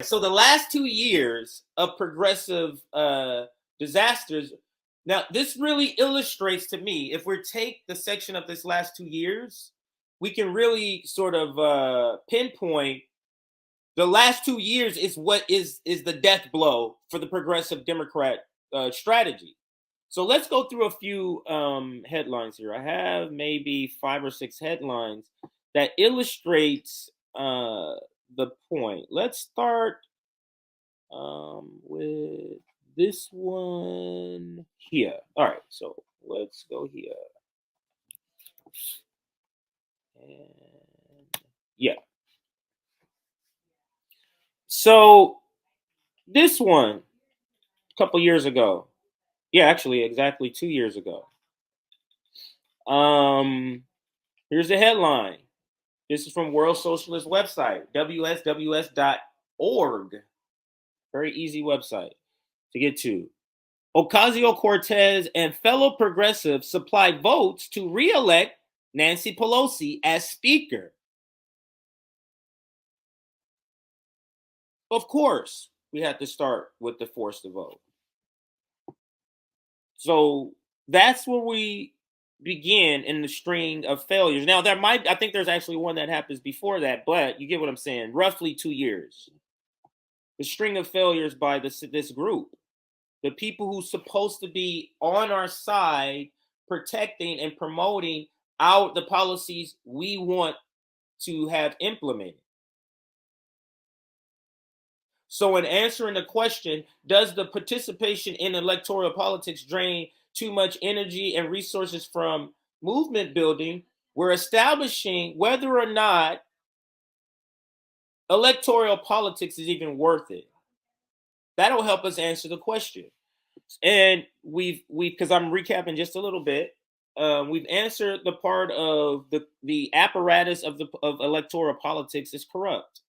So the last 2 years of progressive disasters. Now, this really illustrates to me, if we take the section of this last 2 years, we can really sort of pinpoint the last 2 years is what is the death blow for the progressive Democrat strategy. So let's go through a few headlines here. I have maybe 5 or 6 headlines that illustrates the point. Let's start with this one here. All right, so let's go here. And yeah. So this one, a couple years ago. Yeah, actually, exactly 2 years ago. Here's the headline. This is from World Socialist website, wsws.org. Very easy website to get to. Ocasio-Cortez and fellow progressives supply votes to re-elect Nancy Pelosi as Speaker. Of course, we have to start with the force to vote. So that's where we begin in the string of failures. Now, I think there's actually one that happens before that, but you get what I'm saying. Roughly 2 years. The string of failures by this group. The people who's supposed to be on our side, protecting and promoting the policies we want to have implemented. So in answering the question, does the participation in electoral politics drain too much energy and resources from movement building? We're establishing whether or not electoral politics is even worth it. That'll help us answer the question. And because I'm recapping just a little bit, we've answered the part of the apparatus of electoral politics is corrupt.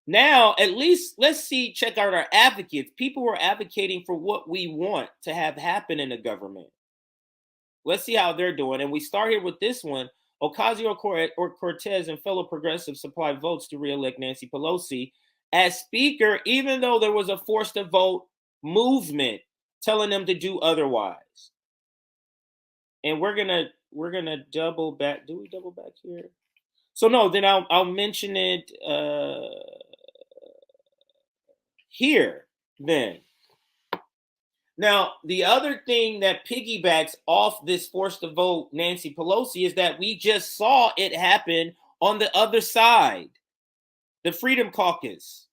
Now, at least check out our advocates. People who are advocating for what we want to have happen in the government. Let's see how they're doing. And we start here with this one. Ocasio-Cortez and fellow progressives supply votes to re-elect Nancy Pelosi as Speaker, even though there was a forced to vote movement telling them to do otherwise. And we're gonna double back. Do we double back here? So no, then I'll mention it here then. Now, the other thing that piggybacks off this forced to vote Nancy Pelosi is that we just saw it happen on the other side. The Freedom Caucus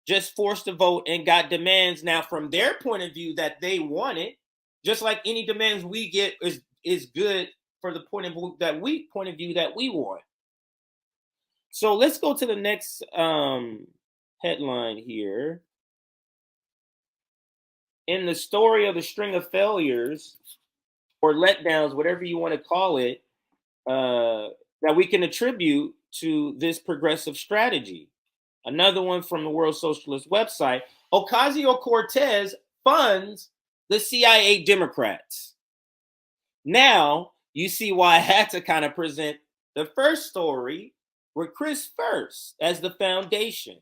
just forced to vote and got demands now from their point of view that they wanted, just like any demands we get is good for the point of view that we want. So let's go to the next headline here. In the story of the string of failures or letdowns, whatever you want to call it, that we can attribute to this progressive strategy. Another one from the World Socialist website. Ocasio-Cortez funds the CIA Democrats. Now, you see why I had to kind of present the first story with Chris first as the foundation.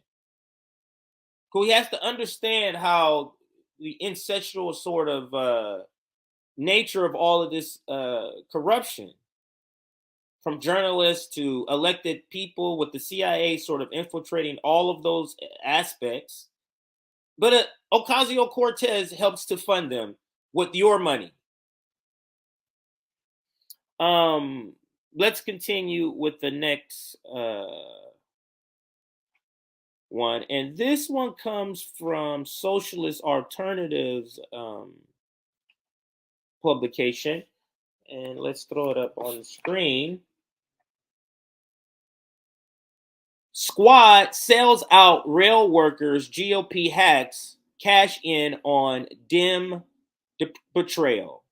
Because he has to understand how the incestual sort of nature of all of this corruption, from journalists to elected people, with the CIA sort of infiltrating all of those aspects. But Ocasio-Cortez helps to fund them with your money. Let's continue with the next one. And this one comes from Socialist Alternatives publication. And let's throw it up on the screen. Squad sells out rail workers, GOP hacks, cash in on Dem betrayal.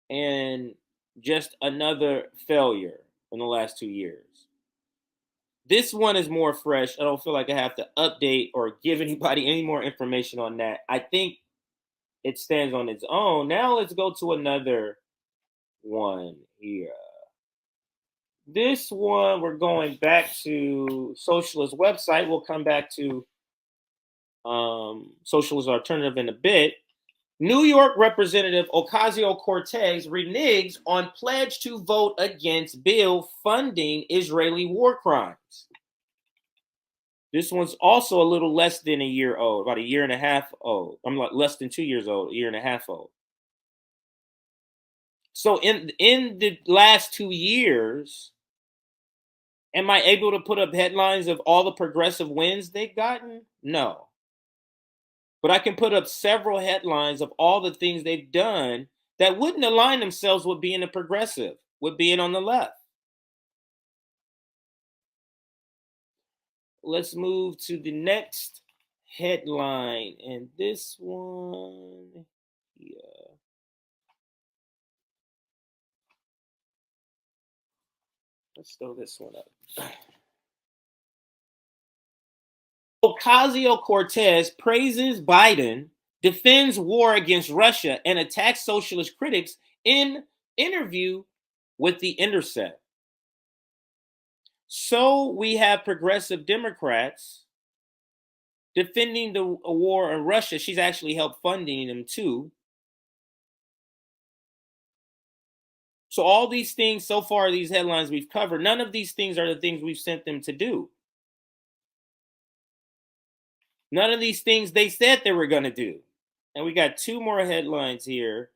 And just another failure in the last 2 years. This one is more fresh. I don't feel like I have to update or give anybody any more information on that. I think it stands on its own. Now let's go to another one here. This one, we're going back to socialist website. We'll come back to socialist alternative in a bit. New York Representative Ocasio-Cortez reneges on pledge to vote against bill funding Israeli war crimes. This one's also a little less than a year old, about a year and a half old. I'm like less than 2 years old, a year and a half old. So in the last 2 years, am I able to put up headlines of all the progressive wins they've gotten? No. But I can put up several headlines of all the things they've done that wouldn't align themselves with being a progressive, with being on the left. Let's move to the next headline. And this one, yeah. Let's throw this one up. Ocasio-Cortez praises Biden, defends war against Russia, and attacks socialist critics in interview with The Intercept. So we have progressive Democrats defending the war in Russia. She's actually helped funding them too. So all these things so far, these headlines we've covered, none of these things are the things we've sent them to do. None of these things they said they were going to do. And we got 2 more headlines here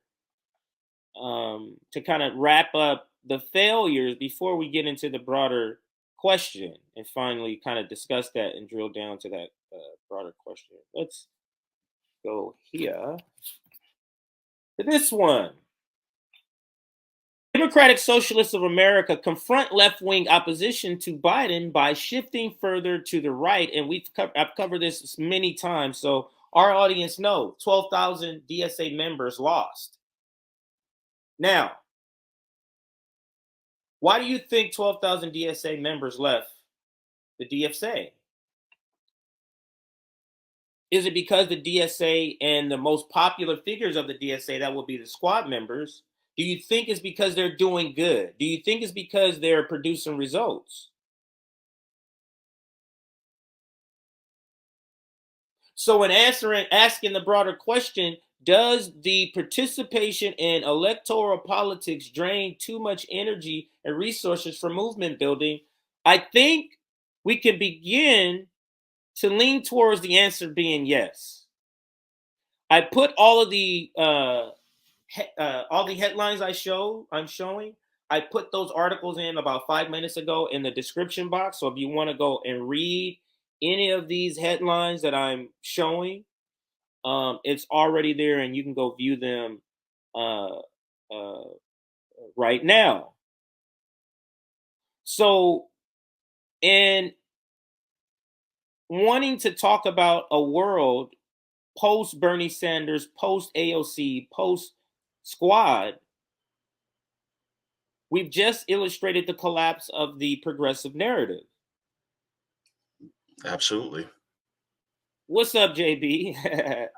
to kind of wrap up the failures before we get into the broader question and finally kind of discuss that and drill down to that broader question. Let's go here to this one. Democratic Socialists of America confront left-wing opposition to Biden by shifting further to the right, and I've covered this many times, so our audience knows 12,000 DSA members lost. Now, why do you think 12,000 DSA members left the DSA? Is it because the DSA and the most popular figures of the DSA, that will be the squad members, do you think it's because they're doing good? Do you think it's because they're producing results? So in asking the broader question, does the participation in electoral politics drain too much energy and resources for movement building? I think we can begin to lean towards the answer being yes. I put all the headlines I'm showing. I put those articles in about 5 minutes ago in the description box. So if you want to go and read any of these headlines that I'm showing, it's already there, and you can go view them uh, uh, right now. So, in wanting to talk about a world post Bernie Sanders, post AOC, post Squad, we've just illustrated the collapse of the progressive narrative. Absolutely. What's up, JB?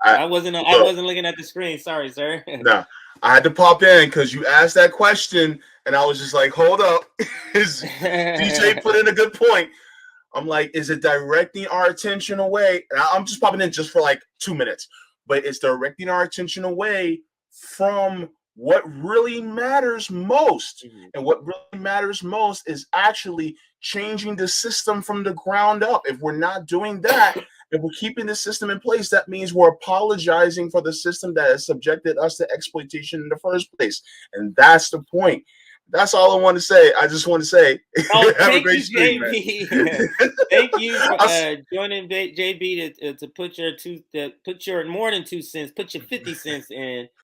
I wasn't looking at the screen. Sorry, sir. No, I had to pop in because you asked that question, and I was just like, "Hold up." DJ put in a good point. I'm like, is it directing our attention away? And I'm just popping in just for like 2 minutes, but it's directing our attention away from what really matters most. Mhm. And what really matters most is actually changing the system from the ground up. If we're not doing that, if we're keeping the system in place, that means we're apologizing for the system that has subjected us to exploitation in the first place. And that's the point. That's all I want to say. I just want to say, oh, have a thank great you, stream, JB. man. Thank you for joining JB to put your more than 2 cents, put your 50 cents in